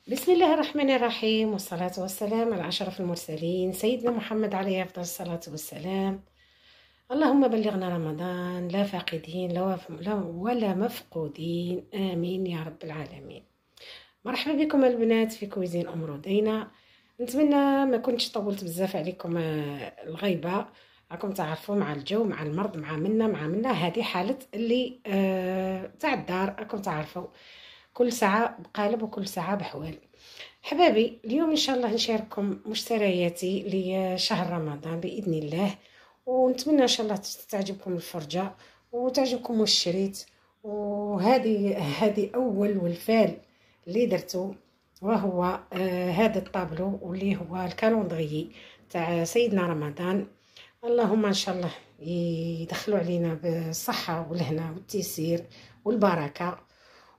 بسم الله الرحمن الرحيم، والصلاة والسلام على أشرف المرسلين سيدنا محمد عليه أفضل الصلاة والسلام. اللهم بلغنا رمضان لا فاقدين ولا مفقودين، آمين يا رب العالمين. مرحبا بكم البنات في كويزين أم رودينا. نتمنى ما كنتش طولت بزاف عليكم الغيبة. راكم تعرفوا مع الجو مع المرض مع منا هذه حالة اللي تاع الدار. راكم تعرفوا كل ساعة بقالب وكل ساعة بحوال. حبابي اليوم ان شاء الله نشارككم مشترياتي لشهر رمضان باذن الله، ونتمنى ان شاء الله تعجبكم الفرجه وتعجبكم الشريط. وهذه اول والفال اللي درته، وهو هذا الطابلو واللي هو الكالندري تاع سيدنا رمضان. اللهم ان شاء الله يدخلوا علينا بالصحه والهنا والتيسير والبركه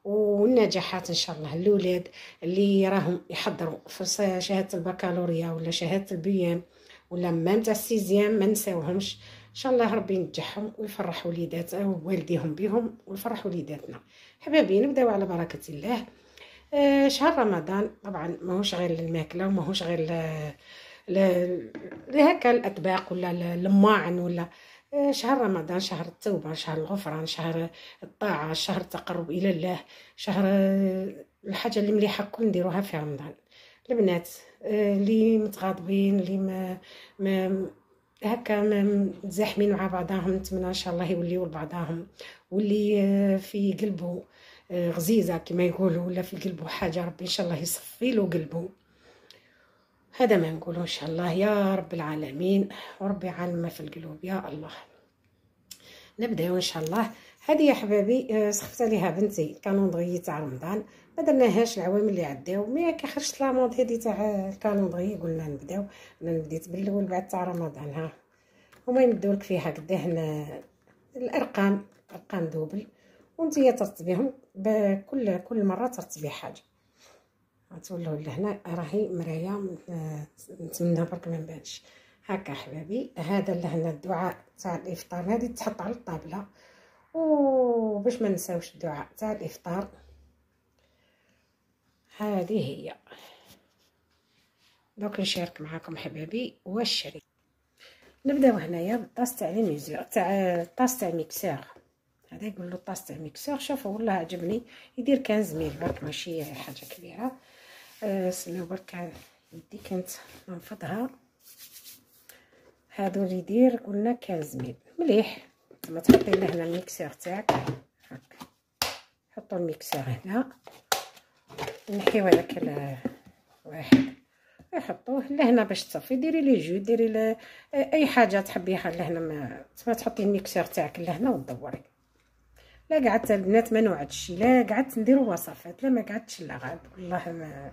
والنجاحات ان شاء الله. الاولاد اللي راهم يحضروا في شهاده البكالوريا ولا شهاده البيام ولا مام تاع السيزيام ما نساوهمش ان شاء الله. ربي ينجحهم ويفرح وليدات والديهم بهم ويفرح وليداتنا. حبايبي نبداو على بركه الله. شهر رمضان طبعا ماهوش غير الماكله وماهوش غير هكا الاطباق ولا الماعن، ولا شهر رمضان شهر التوبة، شهر الغفران، شهر الطاعة، شهر التقرب إلى الله، شهر الحاجة اللي مليحة كل نديروها في رمضان. البنات اللي متغاضبين اللي ما هكا متزاحمين مع بعضهم، نتمنى ان شاء الله يوليو لبعضهم، واللي في قلبه غزيزة كما يقولوا، ولا في قلبه حاجة ربي ان شاء الله يصفي له قلبه. هذا ما نقوله ان شاء الله يا رب العالمين، وربي عالم ما في القلوب يا الله. نبداو ان شاء الله. هذه يا حبابي سخفت عليها بنتي الكالندري تاع رمضان، ما درناهاش العوام اللي عداو، مي كي خرجت لامود هذه تاع الكالندري قلنا نبداو. انا بديت بالاول بعد تاع رمضان. ها هما يمدوا لك فيها قداه الارقام دوبل، وانتي ترتبيهم كل مره ترتبي حاجه. غتولوا لهنا راهي مرايه، نتمنى برك ما نبانش هكا حبابي. هذا لهنا الدعاء تاع الافطار، هذه تحط على الطابله، وباش ما نساوش الدعاء تاع الافطار. هذه هي. دوك نشارك معكم حبابي والشريك. نبداو هنايا بالطاس تاع لي ميزور تاع الطاس تاع الميكسور. هذا يقول له الطاس تاع الميكسور. شوفوا والله عجبني، يدير 15 ميل برك، ماشي حاجه كبيره. سنو برك يدي كنت ننفضها. هادو اللي يدير قلنا 15 ميل مليح. لما تحطي لهنا الميكسور تاعك هكا، حطوا الميكسور هنا، نحيو هذاك الواحد يحطوه لهنا باش تصفي. ديري لي جو، ديري اي حاجه تحبيها لهنا، ما تحطي الميكسور تاعك لهنا وتدوري. لا قعدت البنات ما نوعدش، لا قعدت نديرو وصفات، لا ما قعدتش لا غاد والله ما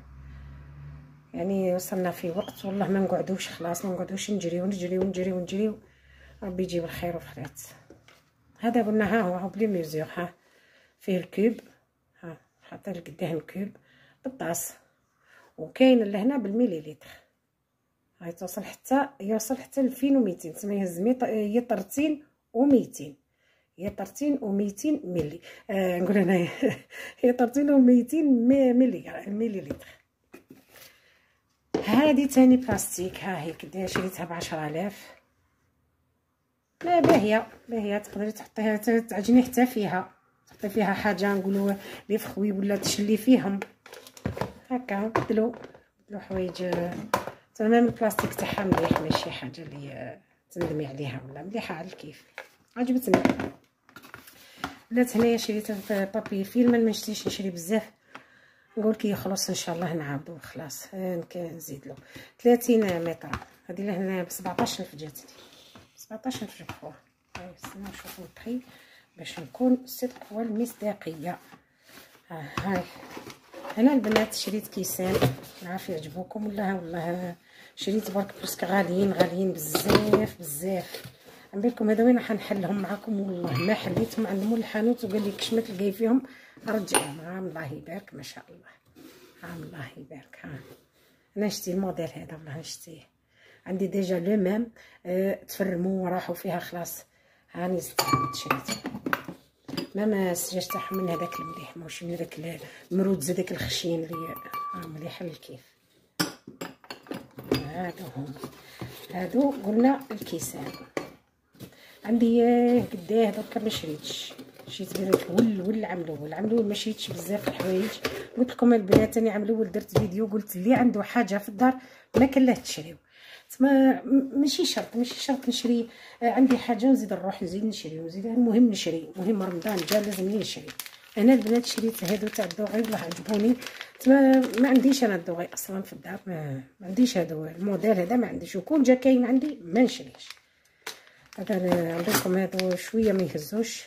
يعني وصلنا في وقت والله ما نقعدوش خلاص، ما نقعدوش نجريو. ربي يجيب الخير وخيرات. هذا قلنا ها هو بلي ميزور. ها فيه الكوب، ها حاطه لك قداه الكوب بالطاس، وكاين لهنا بالمليلتر. هاي يوصل حتى 2200. تسمى الزميط هي 30 و200، هي 30 و200 ملي. نقول انا هي 30 و200 مليلتر. هذه تاني بلاستيك، ها هي كدا شريتها ب10000. لا باهيه تقدري تحطيها تعجني حتى فيها، تحطي فيها حاجه نقولوا لي فخوي ولا تشلي فيهم هكا. بدلوا حوايج تمام. البلاستيك تاعها مليح، ماشي حاجه اللي تندمي عليها ولا مليحه على الكيف، عجبتني. بلات هنايا شريت بابي فيلم، ما نشتيش نشري بزاف، نقول كي يخلص ان شاء الله نعاودو خلاص. نزيد له 30 متر. هذه لهنا ب 17000 جاتني، 17000 جبتوها. هاي استنى نشوفو البخي باش نكون الصدق والمصداقيه. هاي هنا البنات شريت كيسان، نعرف يعجبوكم ولا والله شريت برك برسك غاليين بزاف. نبيلكم هذا وين راح نحلهم معكم، والله ما حليتهم عند مول الحانوت وقال لي كش ما تلقاي فيهم رجعهم. عام الله يبارك ما شاء الله، عام الله يبارك. ها انا نشتي الموديل هذا والله نشتيه، عندي ديجا لو ميم تفرموا وراحوا فيها خلاص. هاني شريت ما السجاج تاعهم من هذاك المليح، ماشي من هذاك المرود هذاك الخشين اللي مليحه للكيف. هادو قلنا الكيسان. عندي قداه دركا ما شريتش، شريت غير الفول عملوه ما شريتش بزاف الحوايج. قلت لكم البنات راني عملوه، درت فيديو قلت اللي عنده حاجه في الدار ما كان لا تشريو. تما ماشي شرط نشري. عندي حاجه نزيد نروح نزيد نشري ونزيد، المهم نشري، المهم رمضان جا لازمني نشري. انا البنات شريت هادو تاع الدوغي والله عجبوني. تما ما عنديش انا الدوغي اصلا في الدار، ما عنديش هادو الموديل هذا، ما عنديش، وكون جا كاين عندي ما نشريش. هذا عندكم هادو شويه ما يهزوش،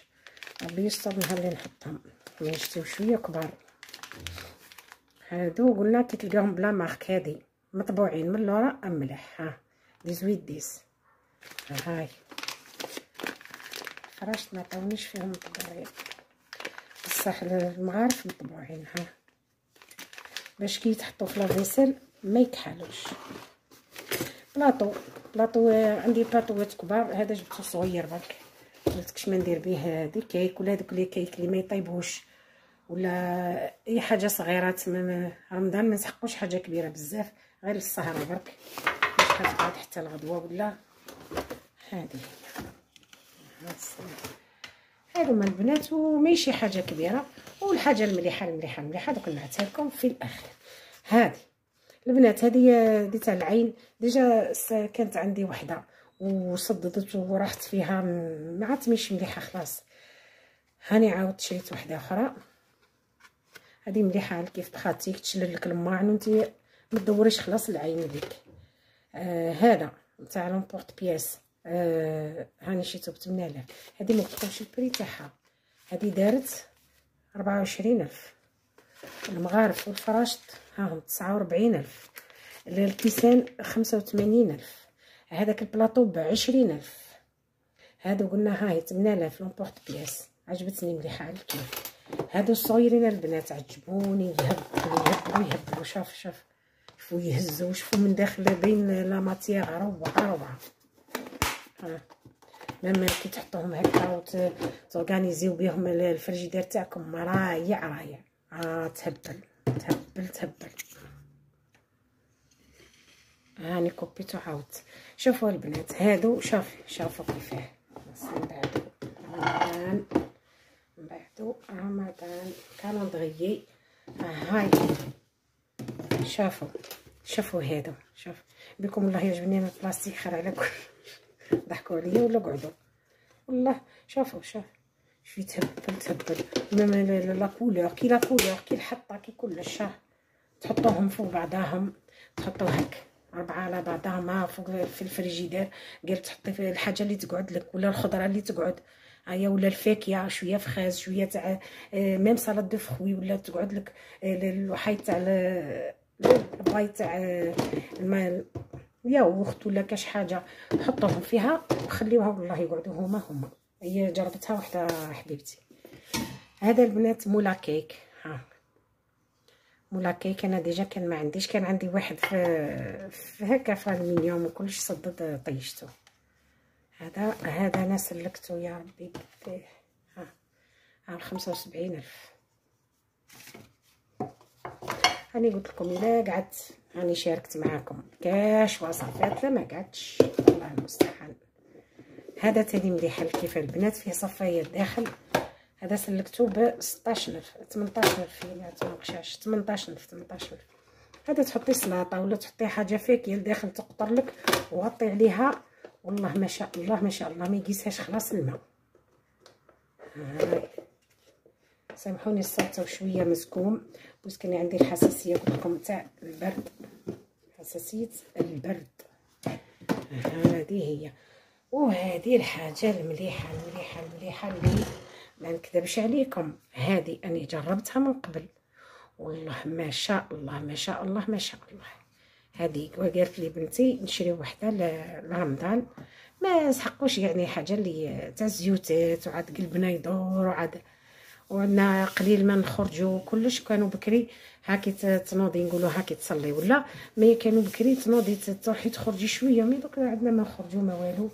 ربي يستر نهار اللي نحطهم، نشتيو شويه كبار. هادو قلنا كي تلقاهم بلا مارك هادي مطبوعين من اللورا مليح. ها 18 هاي فراشت ما عطاونيش فيهم مطبوعين بصح المعارف مطبوعين. ها باش كي يتحطوا في لافيسيل ما يكحلوش. بلاطو عندي بلاطوات كبار، هذا جبته صغير برك، قلتكش ما ندير به هذه كيك ولا هذوك لي كيك اللي ما يطيبوش ولا اي حاجه صغيرات. من رمضان ما نسحقوش حاجه كبيره بزاف، غير السهره برك باش كتقعد حتى الغدوه ولا. هذه هادو من البنات وماشي حاجه كبيره. والحاجه المليحه دوك نعتها لكم في الاخر. هذه البنات هذه تاع العين ديجا كانت عندي وحده وصددت وراحت فيها ما عرفت مش مليحه خلاص. هاني عاودت شريت وحده اخرى. هذه مليحه كيف بخاتيك تشلل لك الماعن وانت ما تدوريش خلاص العين ليك. هذا تاع لومبورط بياس. هاني شريته ب8000. هذه ما قلتلكمش البري تاعها، هذه دارت 24000. المغارف والفراشط هاهم 49000. الكيسان 85000. هذاك البلاطو ب20000. هادو قلنا هاي 8000 لومبورط بياس، عجبتني مليحه على الكيف. هادو الصغيرين البنات عجبوني، يهبلوا شوف يهزوا، شوفوا من داخل بين لا ماتيير روعه. ها لما كي تحطوهم هكا وتورغانيزيو بهم الفريجيدير تاعكم رايع. تهبل. هاني كوبيتو عاودت. شوفوا البنات هادو شوفوا كيفاه من بعدو رمضان كالندريي. هاي شوفوا هادو. شوف بكم الله يعجبني انا البلاستيك خير على كل. ضحكوا عليا ولا قعدوا والله. شوفوا شوف تهبل لا كولور كي الحطه كي كلش. تحطوهم فوق بعضاهم، تحطوا هك 4 على بعضهم فوق في الفريجيدير. قال تحطي في الحاجه اللي تقعد لك ولا الخضره اللي تقعد هيا ولا الفاكهه، شويه فخاز شويه تاع ميم سالاد دو فخوي ولا تقعد لك الوحيد تاع الباي تاع الماء ياغورت ولا كاش حاجه. حطوهم فيها وخليوها والله يقعدوا هما. هي جربتها وحده حبيبتي. هذا البنات مولا كيك. مولا كيك انا ديجا كان ما عنديش، كان عندي واحد في هكا في الالمنيوم وكلش صدد طيشته. هذا انا سلكته يا ربي فيه. ها 75000. هاني قلت لكم الا قعدت هاني شاركت معاكم كاش وصفات لا ما قعدتش الله المستعان. هذا تاني مليحه كيف البنات فيه صفايه الداخل. هذا سلكته ب 16000 18000 ما تناقشاش 18000. هذا تحطي سلطه ولا تحطي حاجه فيك الداخل تقطر لك وغطي عليها والله ما شاء الله ما يقيسهاش خلاص الماء. سامحوني الصوت شويه مسكوم بس كان عندي الحساسيه قلت لكم تاع البرد، حساسيه البرد. هذه هي. وهذه الحاجه المليحه اللي ما نكذبش عليكم، هذه انا جربتها من قبل والله ما شاء الله. هذه قالت لي بنتي نشري وحده لرمضان ما سحقوش يعني حاجه اللي تاع الزيوتات وعاد قلبنا يدور وعندنا قليل ما نخرجوا كلش. كانوا بكري هاكي تنوضي نقولوا هاكي تصلي ولا ما كانوا بكري تنوضي تروحي تخرجي شويه، مي دوك عندنا ما نخرجوا ما والو.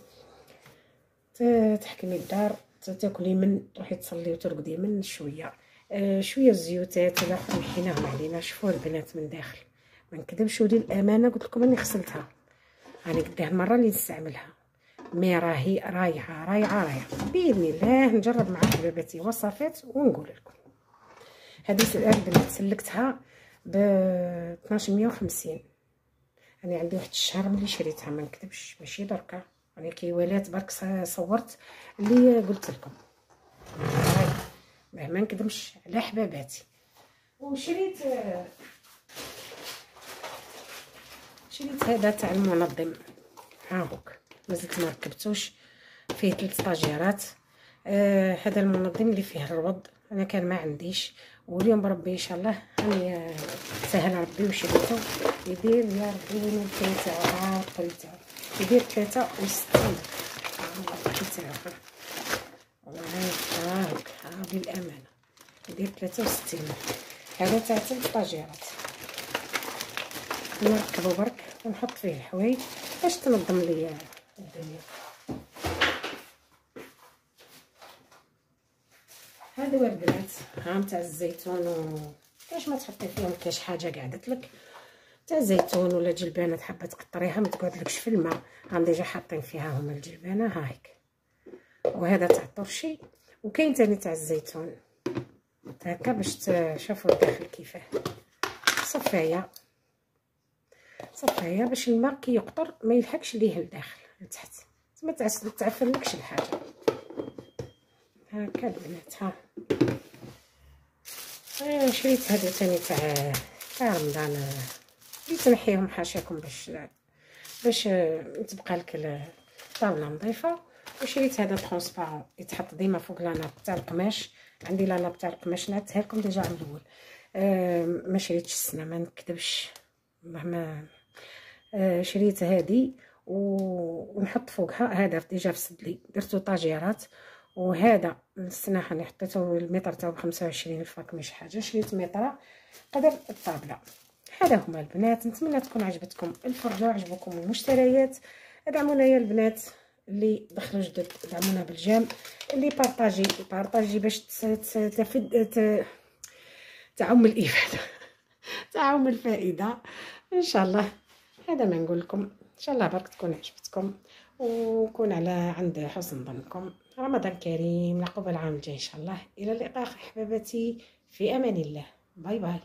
تحكمي الدار تاكلي من تروحي تصلي وترقدي من شويه. شويه الزيوتات هذا محيناهم علينا. شوفوا البنات من داخل ما نكذبش، ودي الامانه قلت لكم اني غسلتها، راني قداه المره اللي نستعملها، مي راهي رايعه رايعه رايعه باذن الله. نجرب مع حباباتي وصفات ونقول لكم. هذه البنات سلكتها ب 1250. انا عندي واحد الشهر ملي شريتها ما نكذبش، ماشي دركا، راني كيوالات برك صورت اللي قلت لكم ما نكذبش على حباباتي. وشريت هذا تاع المنظم، ها هوك مازلت ما ركبتوش، فيه 3 طاجيرات. هذا المنظم اللي فيه الروض، انا كان ما عنديش، واليوم بربي ان شاء الله راني سهل ربي وشريته. يدير يا ربي وين الكاين تاعو، القل تاعو يدير 63 تاعو والله هاك بالامانه يدير 63. هذا تاع 3 طاجيرات، نركبو برك ونحط فيه الحوايج باش تنظم ليا الدنيا. هذا هو البنات، ها تاع الزيتون كاش ما تحطي فيهم كاش حاجه قعدت لك تاع الزيتون ولا جلبانه حابه تكثريها ما تقعدلكش في الماء، هم ديجا حاطين فيها هما الجلبانه ها هيك. وهذا تاع الطرشي، وكاين تاني تاع الزيتون هكا باش تشوفوا الداخل كيفاه. صفايه باش الماء كي يقطر ما يلحقش ليه الداخل لتحت، ما تعفنلكش الحاجه هكا البنات. ها شريت هذا ثاني تاع رمضان اللي تنحيهم حاشاكم باش تبقى لك الطاوله نظيفه. وشريت هذا ترونسبارون يتحط ديما فوق لاناب تاع القماش، عندي لاناب تاع القماش نعتها لكم ديجا على الاول. ما شريتش السنه ما نكذبش، مهما شريت هذه ونحط فوقها هذا ديجا فسد لي، درتو طاجيرات. وهذا السنه راني حطيته المتر تاعو ب 25 الفاك ماشي حاجه، شريت متره قدر الطابله. هذا هما البنات، نتمنى تكون عجبتكم الفرجه وعجبكم المشتريات. ادعمونا يا البنات اللي دخلوا جدد، دعمونا بالجام، اللي بارطاجي باش تعم الافاده تعم الفائده ان شاء الله. هذا ما نقول لكم، ان شاء الله برك تكون عجبتكم وكون على عند حسن ظنكم. رمضان كريم، عقب العام الجاي ان شاء الله. الى اللقاء حباباتي، في امان الله، باي باي.